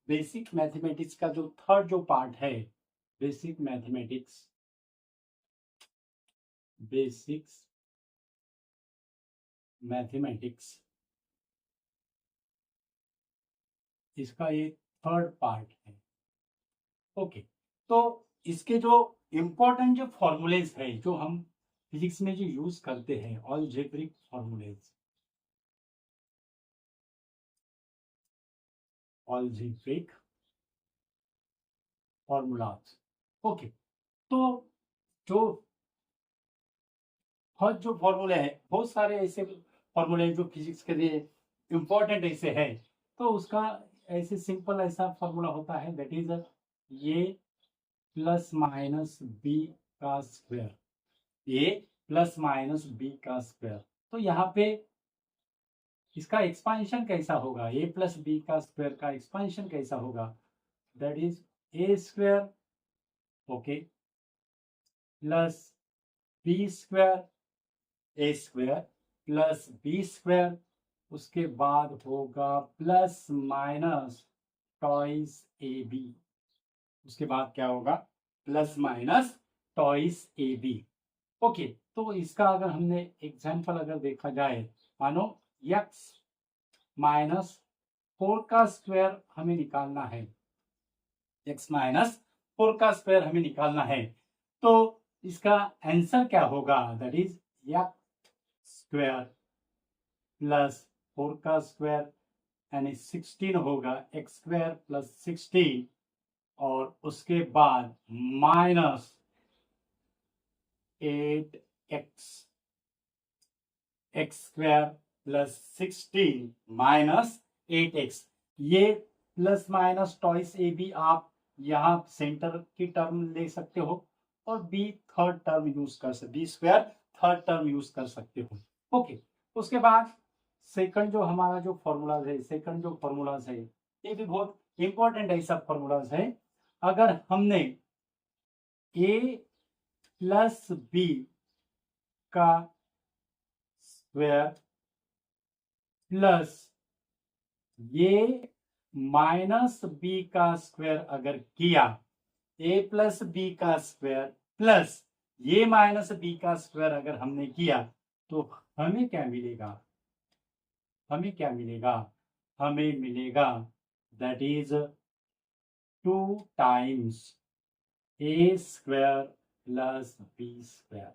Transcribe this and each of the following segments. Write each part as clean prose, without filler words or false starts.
Basic mathematics का जो third जो पार्ट है, बेसिक्स मैथमेटिक्स, इसका ये थर्ड पार्ट है। ओके, तो इसके जो इम्पोर्टेंट जो फॉर्मूलेज है जो हम फिजिक्स में जो यूज करते हैं, algebraic formulas, algebraic formulas. Okay, तो जो फर्स्ट जो फॉर्मूले हैं, बहुत सारे ऐसे फॉर्मूले हैं जो फिजिक्स के लिए इम्पोर्टेंट ऐसे है। तो उसका ऐसे सिंपल ऐसा फॉर्मूला होता है, दैट इज ये प्लस माइनस बी का square, A plus minus B का स्क्वायर। तो यहाँ पे इसका एक्सपांशन कैसा होगा, ए प्लस बी का स्क्वायर का एक्सपांशन कैसा होगा, that is A square, okay, plus B square, A square plus B square, उसके बाद होगा plus minus twice A B, उसके बाद क्या होगा, plus minus twice A B. Okay, तो इसका अगर हमने एग्जाम्पल अगर देखा जाए, मानो x माइनस 4 का स्क्वायर हमें निकालना है, x माइनस 4 का स्क्वायर हमें निकालना है, तो इसका आंसर क्या होगा, that is x square plus 4 का स्क्वायर यानी 16 होगा, x स्क्वायर प्लस 16, और उसके बाद minus 8x, X square plus 16 minus 8x। ये plus minus twice A B आप यहाँ सेंटर की टर्म ले सकते हो, और बी थर्ड टर्म यूज कर सकते, B square third term use कर सकते हो। ओके, उसके बाद सेकंड जो हमारा जो फॉर्मूलाज है, सेकंड जो फॉर्मूलाज है, ये भी बहुत इंपॉर्टेंट ऐसा फॉर्मूलाज है। अगर हमने ए प्लस बी का स्क्वायर प्लस ये माइनस बी का स्क्वायर अगर किया, ए प्लस बी का स्क्वायर प्लस ये माइनस बी का स्क्वायर अगर हमने किया, तो हमें क्या मिलेगा, हमें क्या मिलेगा, हमें मिलेगा that is 2 times A square plus B square.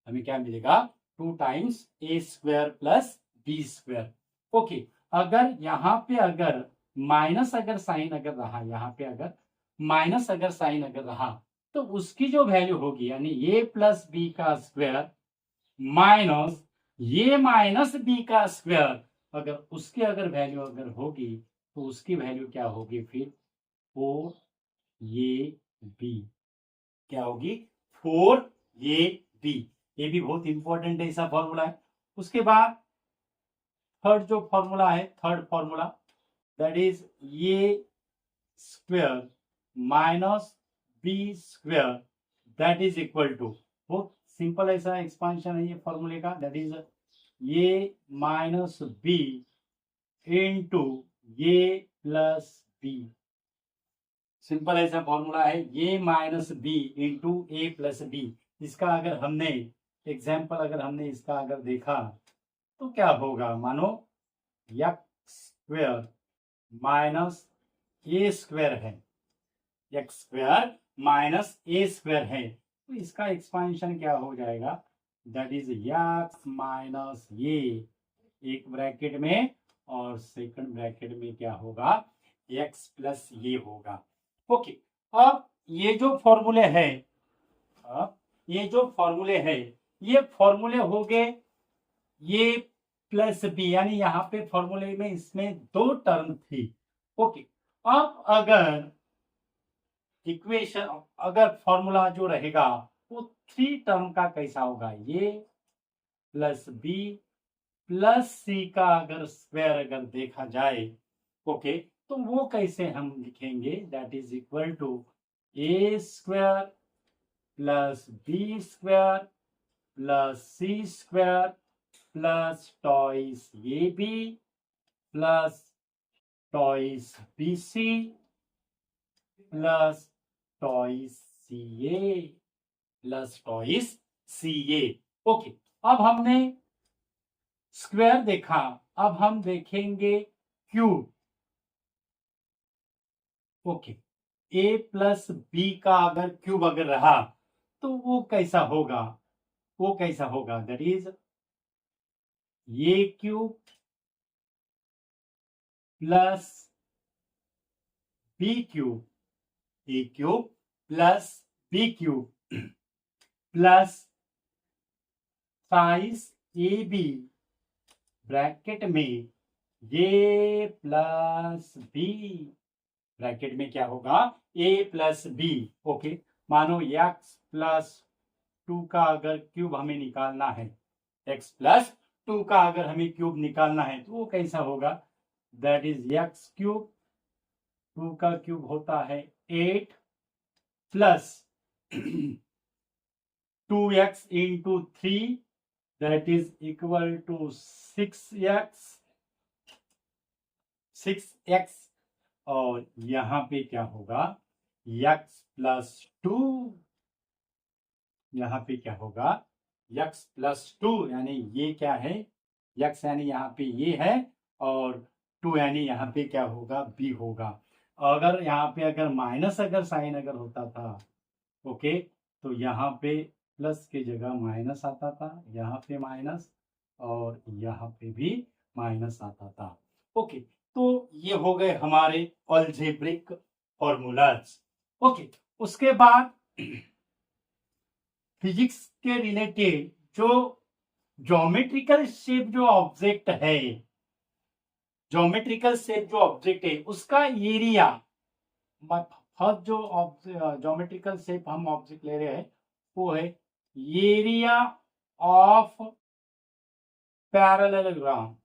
हमें क्या मिलेगा, 2 times A square plus B square. Okay, अगर यहाँ पे अगर माइनस अगर साइन अगर रहा, यहाँ पे अगर माइनस अगर साइन अगर रहा, तो उसकी जो वैल्यू होगी, यानी ए प्लस बी का स्क्वायर माइनस ये माइनस बी का स्क्वायर, अगर उसकी अगर वैल्यू अगर होगी, तो उसकी वैल्यू क्या होगी फिर, 4 ये बी, क्या होगी, 4 ये बी। ये भी बहुत इंपॉर्टेंट ऐसा फॉर्मूला है। उसके बाद थर्ड जो फॉर्मूला है, थर्ड फॉर्मूला, दैट इज ये square minus B square, that is equal to, बहुत सिंपल ऐसा एक्सपांशन है ये फॉर्मूले का, दैट इज ये माइनस बी इंटू ये प्लस बी। सिंपल ऐसा फॉर्मूला है, ये minus B into A plus B. इसका अगर हमने एग्जाम्पल अगर हमने इसका अगर देखा, तो क्या होगा, मानो एक्स स्क्वायर माइनस ए स्क्वायर है, एक्स स्क्वायर माइनस ए स्क्वायर है, तो इसका एक्सपांशन क्या हो जाएगा, दैट इज एक्स माइनस ये, एक ब्रैकेट में, और सेकंड ब्रैकेट में क्या होगा, एक्स प्लस ये होगा। ओके, अब ये जो फॉर्मूले है, अब ये जो फॉर्मूले है, ये फॉर्मूले हो गए ये प्लस बी, यानी यहाँ पे फॉर्मूले में इसमें 2 टर्म थी। ओके, अब अगर इक्वेशन अगर फॉर्मूला जो रहेगा वो 3 टर्म का कैसा होगा, ये प्लस बी प्लस सी का अगर स्क्वायर अगर देखा जाए, ओके, तो वो कैसे हम लिखेंगे, that is equal to A square plus B square plus C square plus twice A B plus twice BC plus twice CA। Okay, अब हमने स्क्वायर देखा, अब हम देखेंगे cube. Okay, A plus B का अगर क्यूब अगर रहा तो वो कैसा होगा, that is A cube plus B cube, A cube plus B cube plus size AB bracket में A प्लस B, ब्रैकेट में क्या होगा, A प्लस B। ओके, मानो x प्लस 2 का अगर क्यूब हमें निकालना है, x प्लस 2 का अगर हमें क्यूब निकालना है तो वो कैसा होगा, दैट इज x क्यूब, 2 का क्यूब होता है 8 plus 2x into 3 that is equal to 6x, और यहां पे क्या होगा, x प्लस 2, यहां पे क्या होगा, x प्लस 2, यानी ये क्या है, x यानी यहाँ पे ये है, और 2 यानी यहाँ पे क्या होगा, b होगा। अगर यहाँ पे अगर माइनस अगर साइन अगर होता था, ओके, तो यहाँ पे प्लस की जगह माइनस आता था, यहाँ पे माइनस, और यहाँ पे भी माइनस आता था। ओके, तो ये हो गए हमारे अलजेब्रिक फॉर्मूलाज। ओके, उसके बाद फिजिक्स के रिलेटेड जो ज्योमेट्रिकल शेप जो ऑब्जेक्ट है, उसका एरिया, फर्स्ट जो ज्योमेट्रिकल शेप हम ऑब्जेक्ट ले रहे हैं वो है एरिया ऑफ पैरेललोग्राम,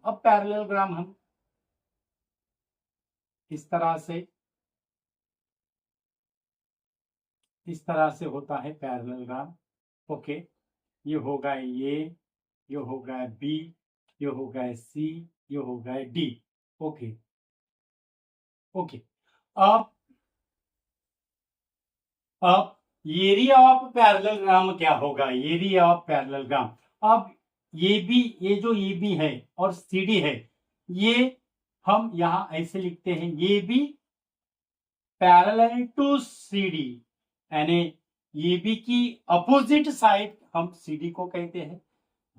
अब पैरेललोग्राम हम इस तरह से होता है पैरेललोग्राम। ओके, ये होगा ये होगा बी, ये होगा सी, ये होगा डी। ओके, अब एरिया ऑफ पैरेललोग्राम क्या होगा, अब ये जो ए बी है और सी डी है, ये हम यहां ऐसे लिखते हैं, ये B parallel to C D, यानी ए बी की अपोजिट साइड हम सी डी को कहते हैं,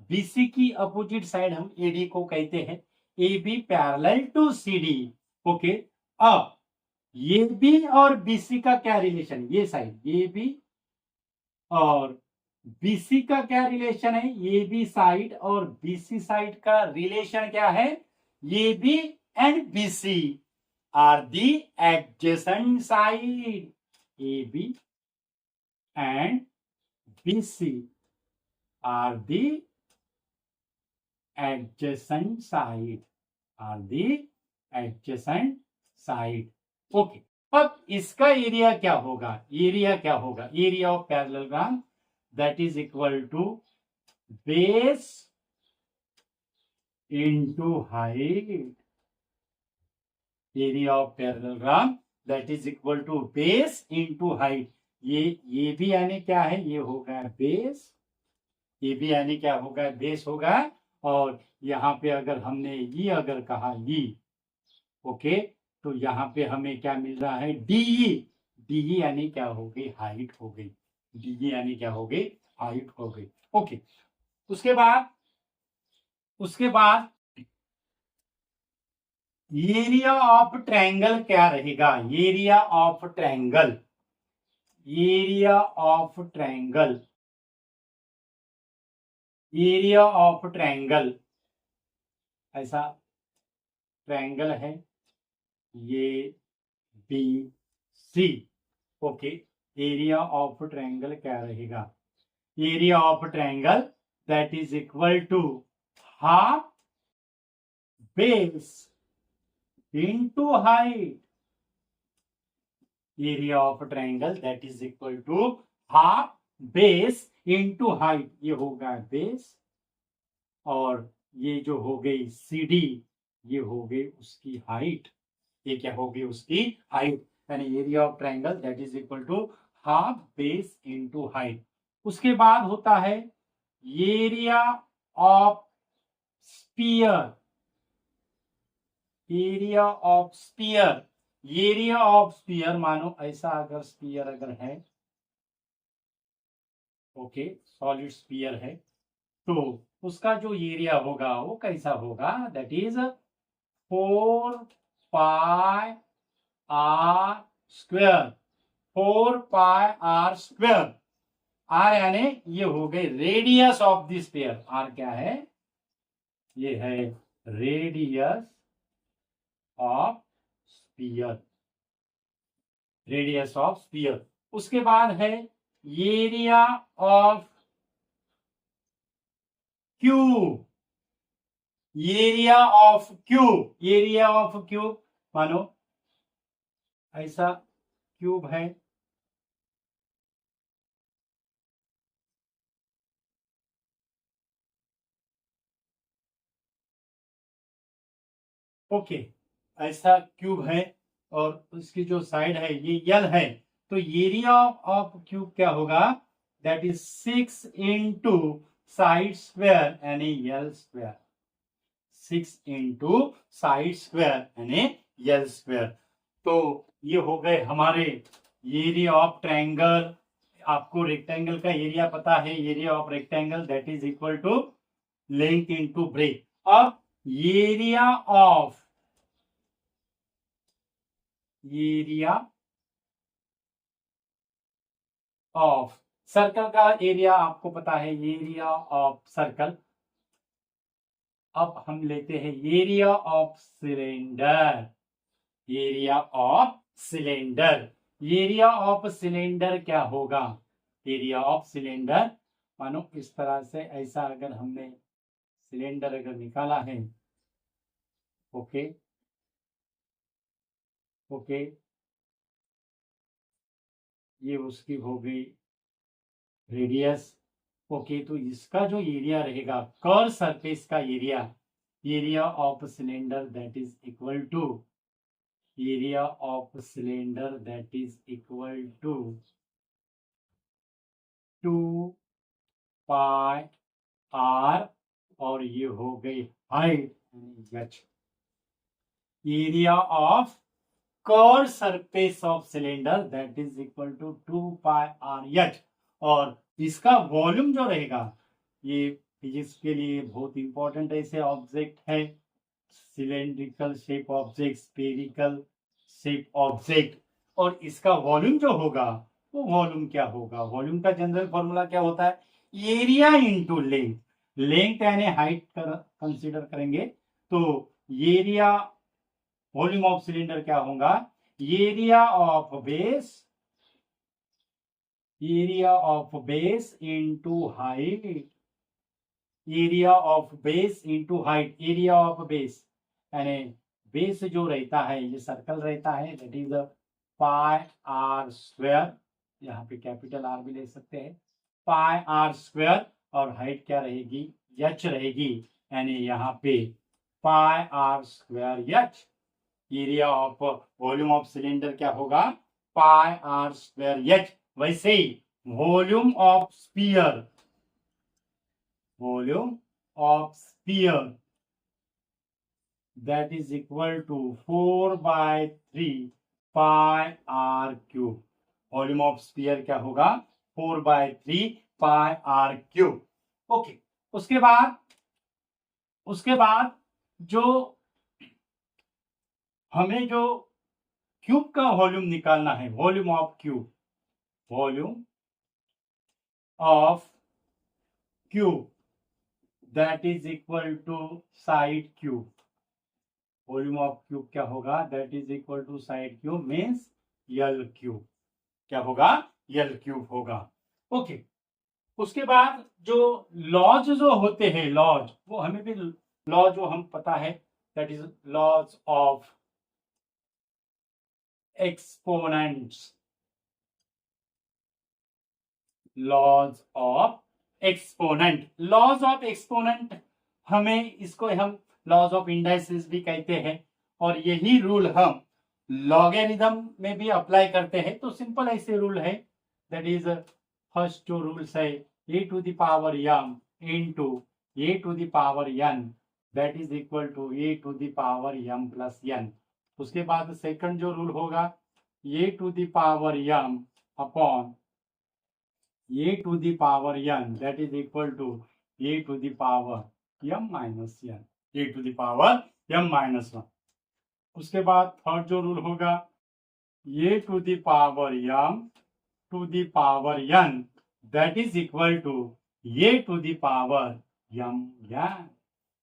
बीसी की अपोजिट साइड हम एडी को कहते हैं, A B parallel to C D. Okay, अब ये बी और बीसी का क्या रिलेशन, ये साइड ये बी और बीसी का क्या रिलेशन है, ये बी साइड और बीसी साइड का रिलेशन क्या है, ये B and BC are the adjacent side, A B and BC are the adjacent side, okay. अब इसका एरिया क्या होगा, area of parallelogram that is equal to base into height, area of parallelogram that is equal to base into height. ये भी यानी क्या है, ये होगा बेस, ये भी यानी क्या होगा, बेस होगा, और यहाँ पे अगर हमने ये अगर कहा ये, ओके, तो यहाँ पे हमें क्या मिल रहा है, डीई यानी क्या हो गई, हाइट हो गई, डीई यानी क्या हो गई, हाइट हो गई। ओके, उसके बाद एरिया ऑफ ट्रायंगल क्या रहेगा, एरिया ऑफ ट्रायंगल, ऐसा ट्रायंगल है ये B C. Okay, area of triangle क्या रहेगा, area of triangle that is equal to half base into height, area of triangle that is equal to half base into height, ये होगा base, और ये जो हो गई CD, ये हो गई उसकी हाइट। ये क्या होगी? उसकी हाइट। यानी area of triangle that is equal to half base into height. उसके बाद होता है area of sphere. Area of sphere, area of sphere, मानो ऐसा अगर स्पीयर अगर है, ओके, सॉलिड स्पीयर है, तो उसका जो एरिया होगा वो कैसा होगा? That is 4πr²। 4πr²। Are यानी ये हो गई radius of this sphere. R क्या है? ये है radius of sphere. Radius of sphere. उसके बाद है area of cube. Area of cube, area of cube, मानो ऐसा क्यूब है, ओके, ऐसा क्यूब है और उसकी जो साइड है ये यल है, तो एरिया ऑफ क्यूब क्या होगा? That is 6 into side square यानी L square. 6 into side square यानी यल स्क्वायर। तो ये हो गए हमारे एरिया ऑफ ट्रायंगल। आपको रेक्टेंगल का एरिया पता है, area of rectangle that is equal to length into breadth. अब एरिया ऑफ सर्कल का एरिया आपको पता है, एरिया ऑफ सर्कल। अब हम लेते हैं area of cylinder. Area of cylinder, area of cylinder क्या होगा? एरिया ऑफ सिलेंडर, मानो इस तरह से, ऐसा अगर हमने सिलेंडर अगर निकाला है, ओके ओके, ये उसकी हो गई रेडियस, ओके। तो इसका जो एरिया रहेगा कर्व सरफेस का area, area of cylinder that is equal to, area of cylinder that is equal to 2πr, और ये हो गई height h। Area of curve surface of cylinder that is equal to 2πr/h। और इसका volume जो रहेगा, ये फिजिक्स के लिए बहुत इंपॉर्टेंट ऐसे ऑब्जेक्ट है, cylindrical shape object, spherical shape object, और इसका वॉल्यूम जो होगा वो वॉल्यूम क्या होगा? वॉल्यूम का जनरल फॉर्मूला क्या होता है? Area into length. लेंथ यानी हाइट कंसीडर करेंगे, तो एरिया, वॉल्यूम ऑफ सिलेंडर क्या होगा? Area of base, area of base into height. Area of base into height. Area of base यानी बेस जो रहता है, ये सर्कल रहता है, दैट इज πr²। यहाँ पे कैपिटल आर भी ले सकते हैं, πr²। और हाइट क्या रहेगी? h रहेगी, यानी यहाँ पे πr²h। Area of, volume of cylinder क्या होगा? πr²h। वैसे ही volume of sphere, volume of sphere that is equal to 4/3 πr³। Volume of sphere क्या होगा? 4/3 πr³। ओके, उसके बाद जो हमें जो क्यूब का वॉल्यूम निकालना है, volume of cube, volume of cube that is equal to side cube. Volume of cube क्या होगा? That is equal to side cube means L cube. क्या होगा? यल क्यूब होगा। ओके, उसके बाद जो लॉज जो होते हैं, लॉज, वो हमें भी लॉ जो हम पता है, that is laws of exponents. Laws of exponent. Laws of exponent हमें इसको हम लॉज ऑफ इंडाइसिस भी कहते हैं, और यही रूल हम लॉगरिथम में भी अप्लाई करते हैं। तो सिंपल ऐसे रूल है, दैट इज फर्स्ट जो रूल्स है A to the power m into A to the power n, that is equal to A to the power m plus n। उसके बाद सेकंड जो रूल होगा A to the power m upon A to the power n, that is equal to A to the power m minus n, A to the power m minus 1। उसके बाद third जो rule होगा A to the power m to the power n, that is equal to A to the power m n,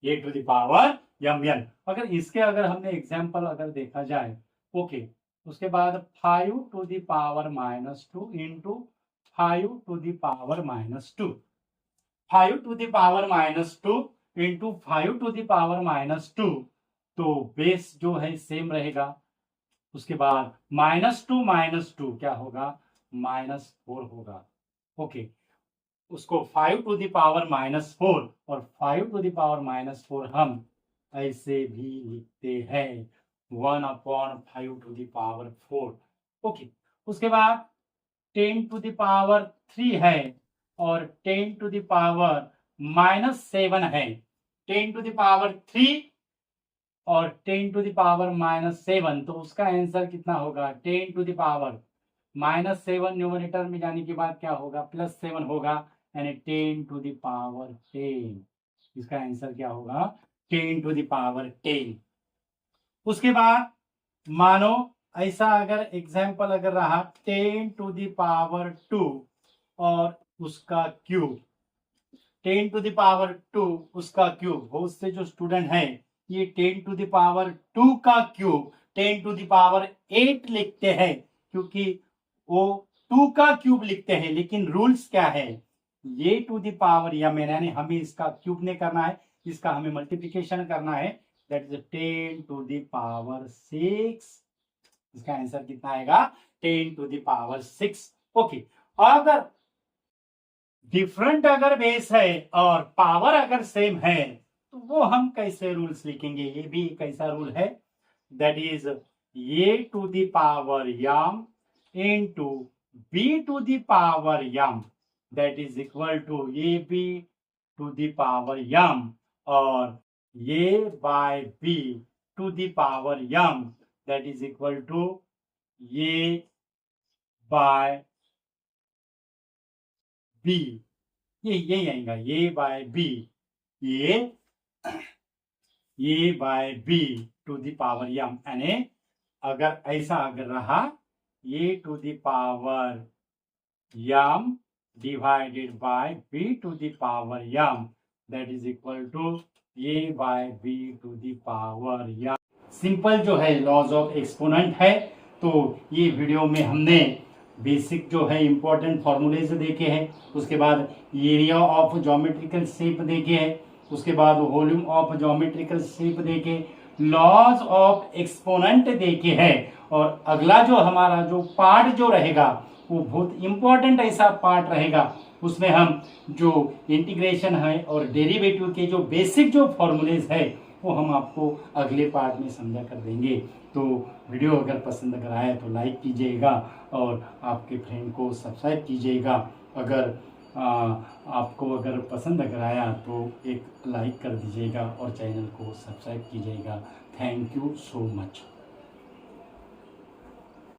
A to the power m n। अगर इसके अगर हमने example अगर देखा जाए, ओके, उसके बाद 5 to the power minus 2 into 5 to the power minus 2, 5 to the power minus 2 into 5 to the power minus 2, तो बेस जो है सेम रहेगा। उसके बाद माइनस टू क्या होगा, -4 होगा। ओके, उसको 5 टू द पावर -4 और 5 टू द पावर -4 हम ऐसे भी लिखते हैं 1/5 टू द पावर 4। ओके, उसके बाद 10 टू द पावर 3 है और 10 टू द पावर -7 है। 10 टू द पावर 3 और 10 टू द पावर -7, तो उसका आंसर कितना होगा, 10 टू द पावर -7 न्यूमरेटर में जाने के बाद क्या होगा, +7 होगा, यानी 10 टू द पावर 10। इसका आंसर क्या होगा, 10 टू द पावर 10। उसके बाद मानो ऐसा अगर एग्जाम्पल अगर रहा 10 टू द पावर 2 और उसका क्यूब, 10 टू द पावर 2 उसका क्यूब। बहुत से जो स्टूडेंट हैं ये 10 टू द पावर 2 का क्यूब 10 टू द पावर 8 लिखते हैं, क्योंकि वो 2 का क्यूब लिखते हैं, लेकिन रूल्स क्या है, ये टू द पावर या मैंने हमें इसका क्यूब नहीं करना है, इसका हमें मल्टीप्लिकेशन करना है, that is 10 to the power 6। इसका आंसर कितना आएगा, 10 टू द पावर 6। ओके, अगर डिफरेंट अगर बेस है और पावर अगर सेम है तो वो हम कैसे रूल्स लिखेंगे, ये भी कैसा रूल है, that is A to the power m into B to the power m, that is equal to A B to the power m और a by b to the power m, that is equal to a by b। ये आएगा a by b, A by B to the power m, यानी अगर ऐसा अगर रहा A to the power m divided by b to the power m, that is equal to A by B to the power m। Simple जो है laws of exponent है। तो ये वीडियो में हमने बेसिक जो है इंपॉर्टेंट फॉर्मूलेज देखे हैं, उसके बाद एरिया ऑफ ज्योमेट्रिकल शेप देखे हैं, उसके बाद वॉल्यूम ऑफ ज्योमेट्रिकल शेप देखे, लॉज ऑफ एक्सपोनेंट देखे हैं। और अगला जो हमारा जो पार्ट जो रहेगा वो बहुत इंपॉर्टेंट ऐसा पार्ट रहेगा, उसमें हम जो इंटीग्रेशन है और डेरिवेटिव के जो बेसिक जो फॉर्मूलेज है वो हम आपको अगले पार्ट में समझा कर देंगे। तो वीडियो अगर पसंद अगर आए तो लाइक कीजिएगा और आपके फ्रेंड को सब्सक्राइब कीजिएगा। अगर आपको अगर पसंद अगर आया तो एक लाइक कर दीजिएगा और चैनल को सब्सक्राइब कीजिएगा। Thank you so much.